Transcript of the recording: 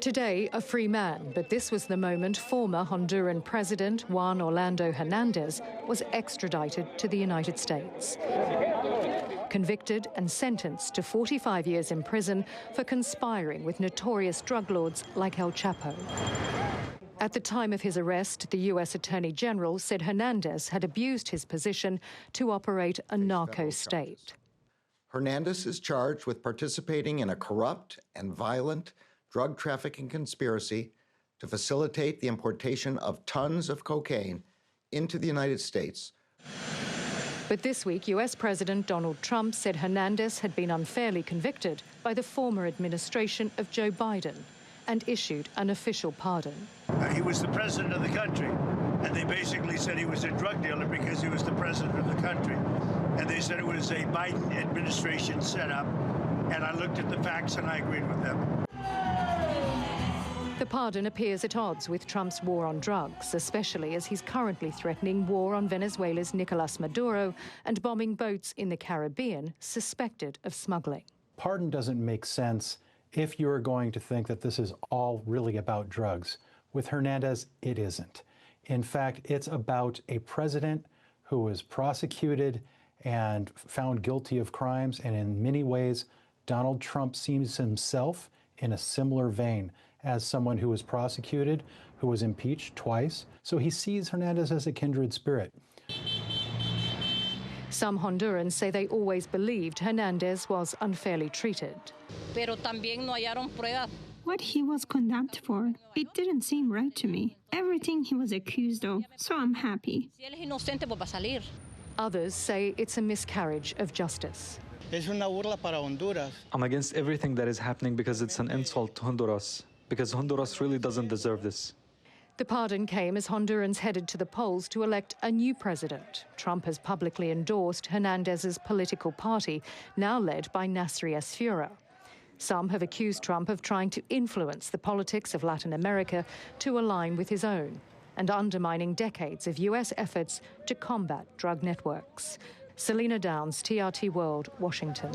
Today, a free man, but this was the moment former Honduran President Juan Hernandez was extradited to the United States. Convicted and sentenced to 45 years in prison for conspiring with notorious drug lords like El Chapo. At the time of his arrest, the U.S. Attorney General said Hernandez had abused his position to operate a narco state. Hernandez is charged with participating in a corrupt and violent drug trafficking conspiracy to facilitate the importation of tons of cocaine into the United States. But this week, U.S. President Donald Trump said Hernandez had been unfairly convicted by the former administration of Joe Biden and issued an official pardon. He was the president of the country, and they basically said he was a drug dealer because he was the president of the country. And they said it was a Biden administration setup, and I looked at the facts and I agreed with them. The pardon appears at odds with Trump's war on drugs, especially as he's currently threatening war on Venezuela's Nicolas Maduro and bombing boats in the Caribbean suspected of smuggling. Pardon doesn't make sense if you're going to think that this is all really about drugs. With Hernandez, it isn't. In fact, it's about a president who was prosecuted and found guilty of crimes, and in many ways, Donald Trump sees himself in a similar vein as someone who was prosecuted, who was impeached twice. So he sees Hernandez as a kindred spirit. Some Hondurans say they always believed Hernandez was unfairly treated. What he was condemned for, it didn't seem right to me. Everything he was accused of, so I'm happy. Others say it's a miscarriage of justice. I'm against everything that is happening because it's an insult to Honduras, because Honduras really doesn't deserve this. The pardon came as Hondurans headed to the polls to elect a new president. Trump has publicly endorsed Hernandez's political party, now led by Nasri Esfura. Some have accused Trump of trying to influence the politics of Latin America to align with his own and undermining decades of U.S. efforts to combat drug networks. Selina Downes, TRT World, Washington.